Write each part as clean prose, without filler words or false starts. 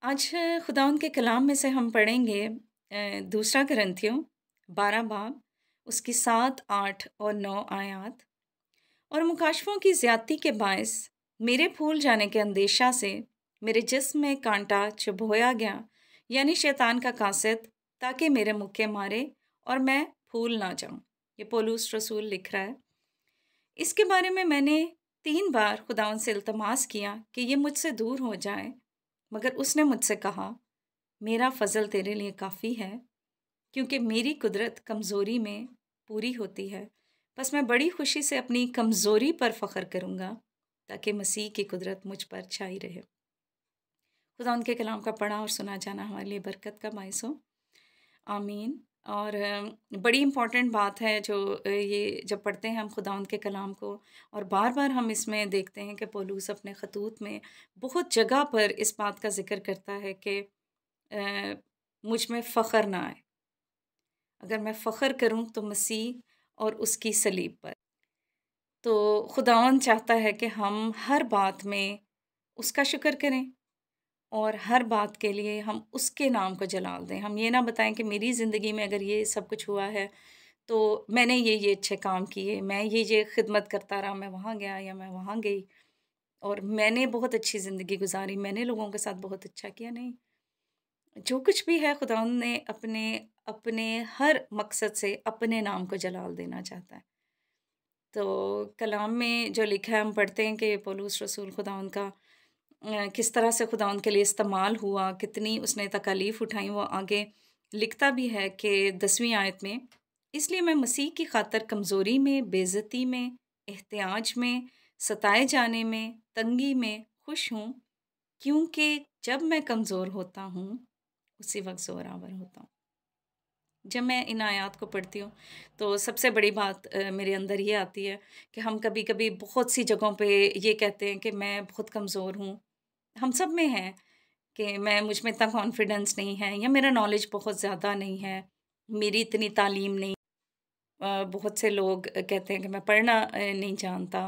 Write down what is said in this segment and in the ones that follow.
आज खुदावंद के कलाम में से हम पढ़ेंगे दूसरा करंथियों 12 बाब उसकी 7, 8 और 9 आयात। और मुकाशफों की ज्यादती के बायस मेरे फूल जाने के अंदेशा से मेरे जिस्म में कांटा चुभोया गया, यानी शैतान का कासिद, ताकि मेरे मुक्के मारे और मैं फूल ना जाऊं। ये पौलुस रसूल लिख रहा है। इसके बारे में मैंने 3 बार खुदावंद से इल्तमास किया कि ये मुझसे दूर हो जाए, मगर उसने मुझसे कहा, मेरा फजल तेरे लिए काफ़ी है, क्योंकि मेरी कुदरत कमज़ोरी में पूरी होती है। बस मैं बड़ी खुशी से अपनी कमज़ोरी पर फ़ख्र करूँगा, ताकि मसीह की कुदरत मुझ पर छाई रहे। खुदा उनके कलाम का पढ़ा और सुना जाना हमारे लिए बरकत का बायस हो। आमीन। और बड़ी इम्पॉर्टेंट बात है जो ये जब पढ़ते हैं हम खुदावंद के कलाम को, और बार बार हम इसमें देखते हैं कि पौलुस अपने खतूत में बहुत जगह पर इस बात का जिक्र करता है कि मुझ में फ़ख्र ना आए। अगर मैं फ़ख्र करूं तो मसीह और उसकी सलीब पर। तो खुदावंद चाहता है कि हम हर बात में उसका शुक्र करें और हर बात के लिए हम उसके नाम को जलाल दें। हम ये ना बताएं कि मेरी ज़िंदगी में अगर ये सब कुछ हुआ है तो मैंने ये अच्छे काम किए, मैं ये खिदमत करता रहा, मैं वहाँ गया या मैं वहाँ गई और मैंने बहुत अच्छी ज़िंदगी गुजारी, मैंने लोगों के साथ बहुत अच्छा किया। नहीं, जो कुछ भी है खुदावंद ने अपने अपने हर मकसद से अपने नाम को जलाल देना चाहता है। तो कलाम में जो लिखा है हम पढ़ते हैं कि पौलुस रसूल खुदावंद का किस तरह से खुदावंद के लिए इस्तेमाल हुआ, कितनी उसने तकालीफ उठाई। वो आगे लिखता भी है कि 10वीं आयत में, इसलिए मैं मसीह की खातर कमज़ोरी में, बेइज्जती में, एहतियाज में, सताए जाने में, तंगी में खुश हूँ, क्योंकि जब मैं कमज़ोर होता हूँ उसी वक्त ज़ोरावर होता हूँ। जब मैं इन आयात को पढ़ती हूँ तो सबसे बड़ी बात मेरे अंदर ये आती है कि हम कभी-कभी बहुत सी जगहों पे ये कहते हैं कि मैं बहुत कमज़ोर हूँ। हम सब में है कि मैं मुझ में इतना कॉन्फिडेंस नहीं है, या मेरा नॉलेज बहुत ज़्यादा नहीं है, मेरी इतनी तालीम नहीं। बहुत से लोग कहते हैं कि मैं पढ़ना नहीं जानता,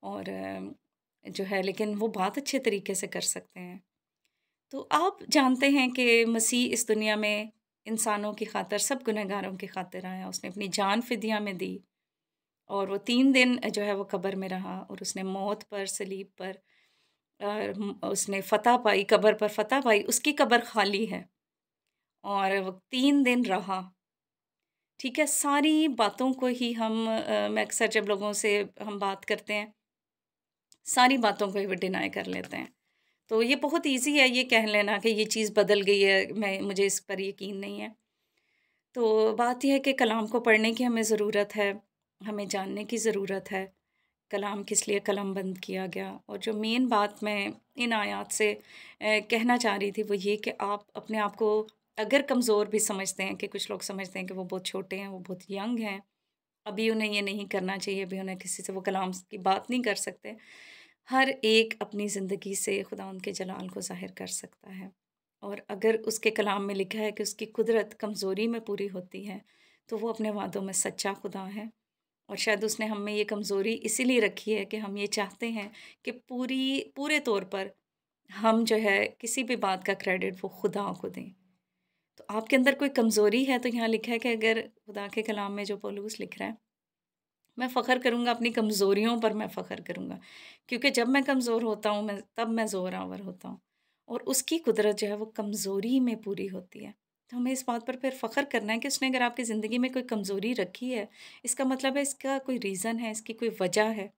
और जो है लेकिन वो बात अच्छे तरीके से कर सकते हैं। तो आप जानते हैं कि मसीह इस दुनिया में इंसानों की खातिर, सब गुनहगारों की खातिर आया। उसने अपनी जान फ़िदिया में दी और वो 3 दिन जो है वो कब्र में रहा, और उसने मौत पर, सलीब पर उसने फ़तह पाई, कब्र पर फ़तह पाई। उसकी कब्र खाली है और वो 3 दिन रहा। ठीक है, सारी बातों को ही हम मैं अक्सर जब लोगों से हम बात करते हैं, सारी बातों को ही वो डिनाई कर लेते हैं। तो ये बहुत ईज़ी है ये कह लेना कि ये चीज़ बदल गई है, मैं मुझे इस पर यकीन नहीं है। तो बात ये है कि कलाम को पढ़ने की हमें ज़रूरत है, हमें जानने की ज़रूरत है, कलाम किस लिए कलमबंद किया गया। और जो मेन बात मैं इन आयात से कहना चाह रही थी वो ये कि आप अपने आप को अगर कमज़ोर भी समझते हैं, कि कुछ लोग समझते हैं कि वो बहुत छोटे हैं, वो बहुत यंग हैं, अभी उन्हें ये नहीं करना चाहिए, अभी उन्हें किसी से वो कलाम की बात नहीं कर सकते। हर एक अपनी ज़िंदगी से खुदावंद के जलाल को ज़ाहिर कर सकता है, और अगर उसके कलाम में लिखा है कि उसकी कुदरत कमज़ोरी में पूरी होती है, तो वो अपने वादों में सच्चा खुदा है। और शायद उसने हम में ये कमज़ोरी इसीलिए रखी है कि हम ये चाहते हैं कि पूरे तौर पर हम जो है किसी भी बात का क्रेडिट वो खुदा को दें। तो आपके अंदर कोई कमज़ोरी है तो यहाँ लिखा है कि अगर खुदा के कलाम में जो पौलुस लिख रहा है, मैं फ़ख्र करूँगा, अपनी कमज़ोरियों पर मैं फ़ख्र करूँगा, क्योंकि जब मैं कमज़ोर होता हूँ मैं तब मैं ज़ोरावर होता हूँ, और उसकी कुदरत जो है वो कमज़ोरी में पूरी होती है। तो हमें इस बात पर फिर फ़ख्र करना है कि उसने अगर आपकी ज़िंदगी में कोई कमज़ोरी रखी है, इसका मतलब है इसका कोई रीज़न है, इसकी कोई वजह है,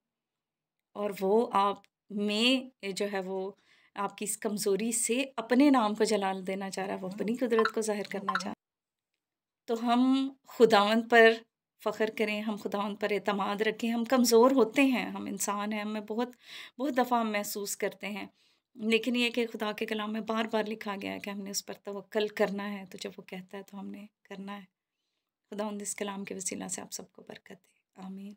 और वो आप में जो है वो आपकी इस कमज़ोरी से अपने नाम को जलाल देना चाह रहा है, वो अपनी कुदरत को ज़ाहिर करना चाह रहा है। तो हम खुदावंद पर फ़ख्र करें, हम खुदावंद पर एतमाद रखें। हम कमज़ोर होते हैं, हम इंसान हैं, हमें बहुत बहुत दफ़ा हम महसूस करते हैं। लेकिन ये कि खुदा के कलाम में बार-बार लिखा गया है कि हमने उस पर तवक्कल करना है, तो जब वो कहता है तो हमने करना है। खुदावंद इस कलाम के वसीला से आप सबको बरकत दे। आमीन।